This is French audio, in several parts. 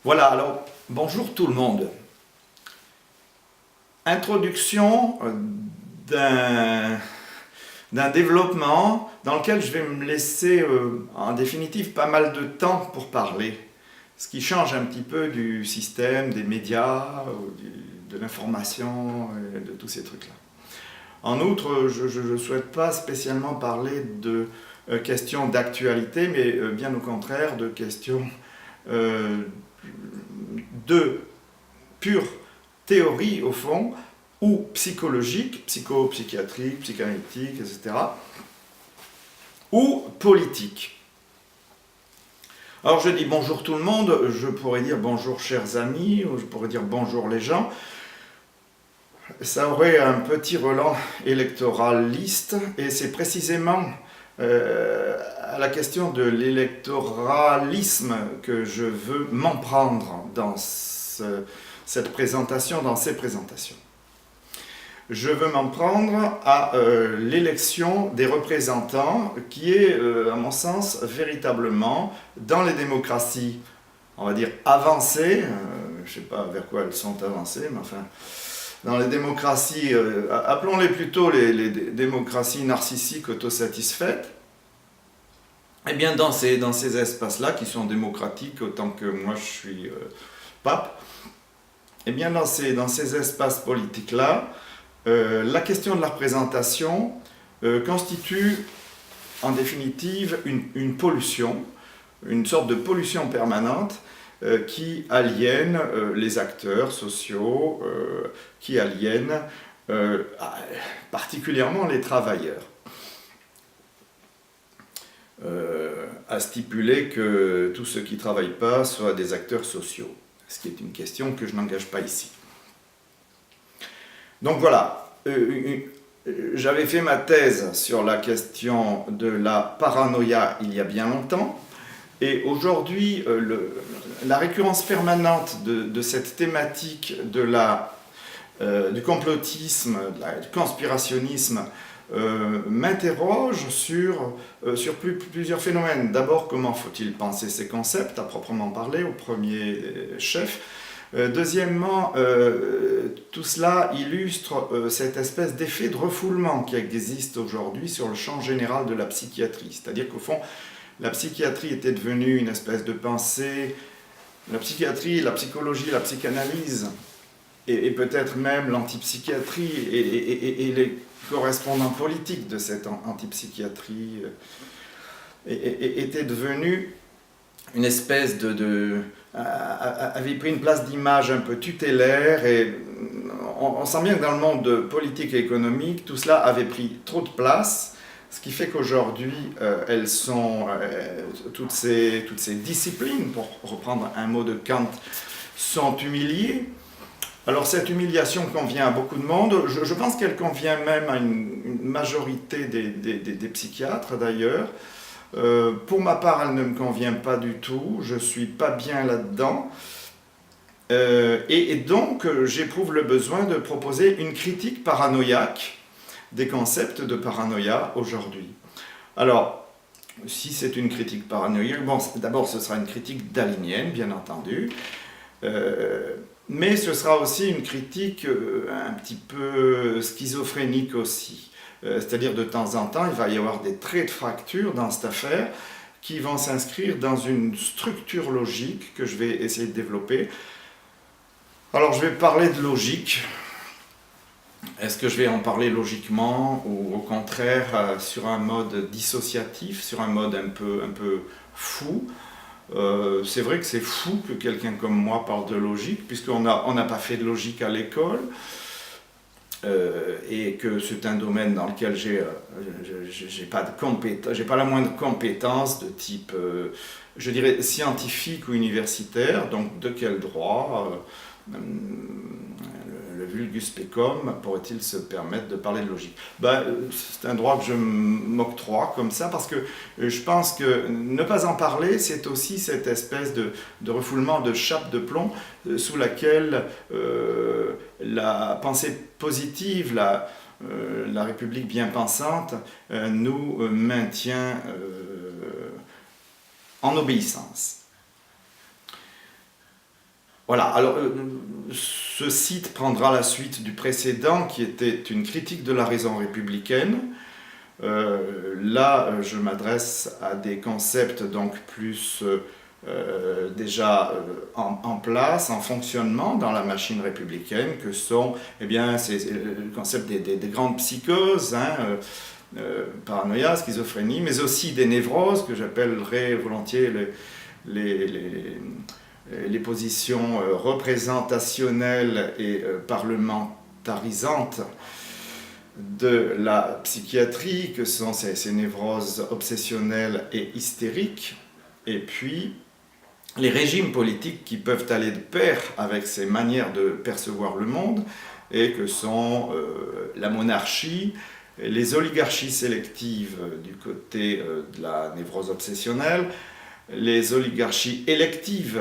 Voilà, alors bonjour tout le monde. Introduction d'un développement dans lequel je vais me laisser en définitive pas mal de temps pour parler. Ce qui change un petit peu du système des médias, de l'information, de tous ces trucs-là. En outre, je ne souhaite pas spécialement parler de questions d'actualité, mais bien au contraire de questions de pure théorie au fond, ou psychologique, psychiatrique, psychanalytique, etc., ou politique. Alors je dis bonjour tout le monde, je pourrais dire bonjour chers amis, ou je pourrais dire bonjour les gens. Ça aurait un petit relent électoraliste, et c'est précisément à la question de l'électoralisme que je veux m'en prendre dans cette présentation, dans ces présentations. Je veux m'en prendre à l'élection des représentants qui est, à mon sens, véritablement, dans les démocraties, on va dire, avancées, je ne sais pas vers quoi elles sont avancées, mais enfin, dans les démocraties, appelons-les plutôt les démocraties narcissiques autosatisfaites, eh bien dans ces espaces-là, qui sont démocratiques autant que moi je suis pape, eh bien dans ces espaces politiques-là, la question de la représentation constitue en définitive une pollution, une sorte de pollution permanente qui aliène les acteurs sociaux, qui aliène particulièrement les travailleurs. À stipuler que tous ceux qui ne travaillent pas soient des acteurs sociaux, ce qui est une question que je n'engage pas ici. Donc voilà, j'avais fait ma thèse sur la question de la paranoïa il y a bien longtemps, et aujourd'hui, la récurrence permanente de cette thématique du complotisme, du conspirationnisme, m'interroge sur plusieurs phénomènes. D'abord, comment faut-il penser ces concepts, à proprement parler, au premier chef. Deuxièmement, tout cela illustre cette espèce d'effet de refoulement qui existe aujourd'hui sur le champ général de la psychiatrie. C'est-à-dire qu'au fond, la psychiatrie était devenue une espèce de pensée, la psychiatrie, la psychologie, la psychanalyse, et peut-être même l'antipsychiatrie et les correspondants politiques de cette antipsychiatrie étaient devenus une espèce avait pris une place d'image un peu tutélaire, et on sent bien que dans le monde politique et économique, tout cela avait pris trop de place, ce qui fait qu'aujourd'hui, elles sont, toutes ces disciplines, pour reprendre un mot de Kant, sont humiliées. Alors cette humiliation convient à beaucoup de monde, je pense qu'elle convient même à une majorité des psychiatres d'ailleurs. Pour ma part, elle ne me convient pas du tout, je ne suis pas bien là-dedans. Et donc, j'éprouve le besoin de proposer une critique paranoïaque des concepts de paranoïa aujourd'hui. Alors, si c'est une critique paranoïaque, bon, d'abord ce sera une critique dalinienne, bien entendu, mais ce sera aussi une critique un petit peu schizophrénique aussi. C'est-à-dire de temps en temps, il va y avoir des traits de fracture dans cette affaire qui vont s'inscrire dans une structure logique que je vais essayer de développer. Alors je vais parler de logique. Est-ce que je vais en parler logiquement ou au contraire sur un mode dissociatif, sur un mode un peu fou? C'est vrai que c'est fou que quelqu'un comme moi parle de logique, puisqu'on n'a pas fait de logique à l'école. Et que c'est un domaine dans lequel j'ai pas la moindre compétence de type, je dirais, scientifique ou universitaire. Donc de quel droit le vulgus pecum pourrait-il se permettre de parler de logique? C'est un droit que je m'octroie comme ça, parce que je pense que ne pas en parler, c'est aussi cette espèce de refoulement, de chape de plomb sous laquelle la pensée positive, la République bien pensante, nous maintient en obéissance. Voilà, alors ce site prendra la suite du précédent qui était une critique de la raison républicaine. Là, je m'adresse à des concepts donc plus déjà en place, en fonctionnement dans la machine républicaine, que sont, eh bien, c'est le concept des grandes psychoses, hein, paranoïa, schizophrénie, mais aussi des névroses, que j'appellerais volontiers les positions représentationnelles et parlementarisantes de la psychiatrie, que sont ces névroses obsessionnelles et hystériques, et puis les régimes politiques qui peuvent aller de pair avec ces manières de percevoir le monde, et que sont la monarchie, les oligarchies sélectives du côté de la névrose obsessionnelle, les oligarchies électives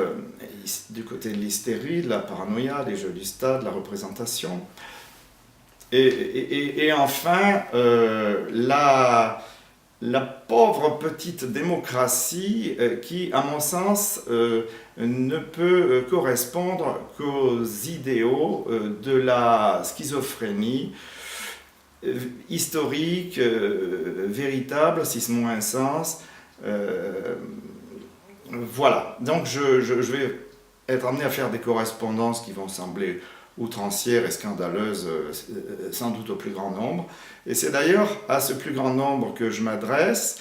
du côté de l'hystérie, de la paranoïa, des jeux du stade, de la représentation. Et enfin, la pauvre petite démocratie qui, à mon sens, ne peut correspondre qu'aux idéaux de la schizophrénie historique, véritable, si ce mot a un sens. Voilà, donc je vais être amené à faire des correspondances qui vont sembler outrancières et scandaleuses, sans doute au plus grand nombre. Et c'est d'ailleurs à ce plus grand nombre que je m'adresse,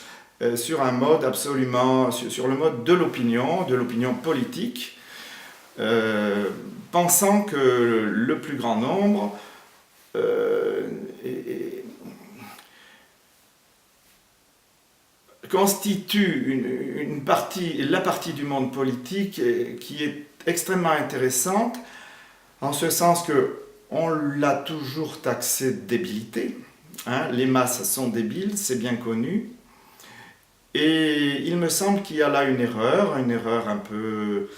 sur un mode absolument, sur le mode de l'opinion politique, pensant que le plus grand nombre constitue la partie du monde politique qui est extrêmement intéressante, en ce sens que on l'a toujours taxé de débilité. Hein, les masses sont débiles, c'est bien connu. Et il me semble qu'il y a là une erreur un peu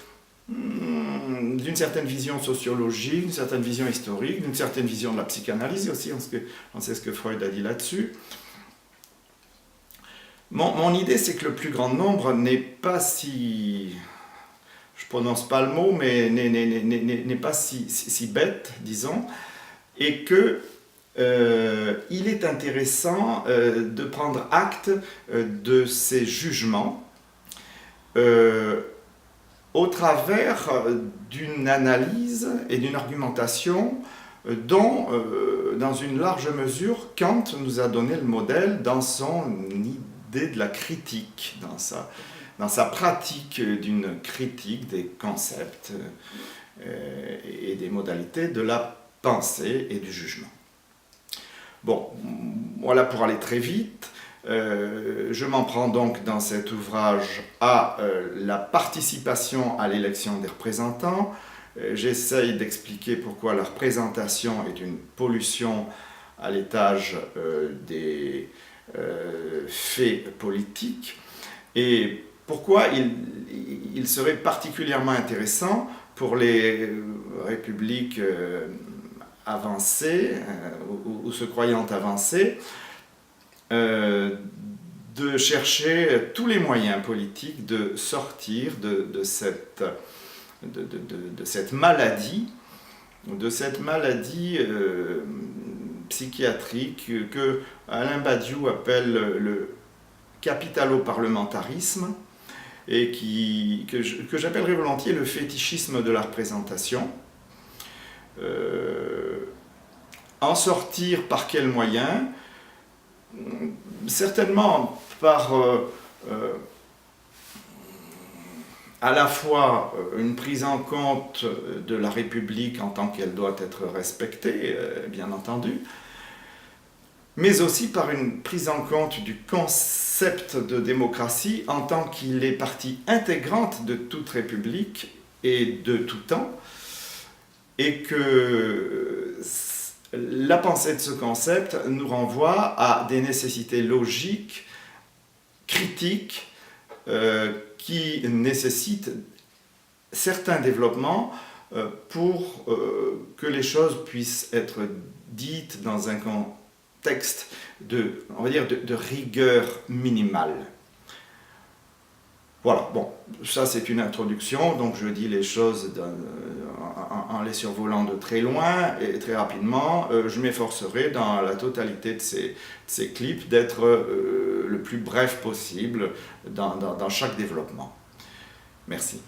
d'une certaine vision sociologique, d'une certaine vision historique, d'une certaine vision de la psychanalyse aussi, on sait ce que Freud a dit là-dessus. Mon idée, c'est que le plus grand nombre n'est pas si... je prononce pas le mot, mais n'est pas si bête, disons, et que il est intéressant de prendre acte de ces jugements au travers d'une analyse et d'une argumentation dont, dans une large mesure, Kant nous a donné le modèle dans son idée de la critique, dans sa pratique d'une critique des concepts et des modalités de la pensée et du jugement. Bon, voilà pour aller très vite. Je m'en prends donc dans cet ouvrage à la participation à l'élection des représentants. J'essaye d'expliquer pourquoi la représentation est une pollution à l'étage des faits politiques et pourquoi il serait particulièrement intéressant pour les républiques avancées ou se croyant avancées de chercher tous les moyens politiques de sortir de cette maladie, psychiatrique que Alain Badiou appelle le capitalo-parlementarisme et que j'appellerais volontiers le fétichisme de la représentation. En sortir par quels moyens? Certainement par à la fois une prise en compte de la République en tant qu'elle doit être respectée, bien entendu, mais aussi par une prise en compte du concept de démocratie en tant qu'il est partie intégrante de toute République et de tout temps, et que la pensée de ce concept nous renvoie à des nécessités logiques, critiques, qui nécessitent certains développements pour que les choses puissent être dites dans un contexte on va dire de rigueur minimale. Voilà, bon, ça c'est une introduction, donc je dis les choses en les survolant de très loin et très rapidement, je m'efforcerai dans la totalité de ces clips d'être le plus bref possible dans chaque développement. Merci.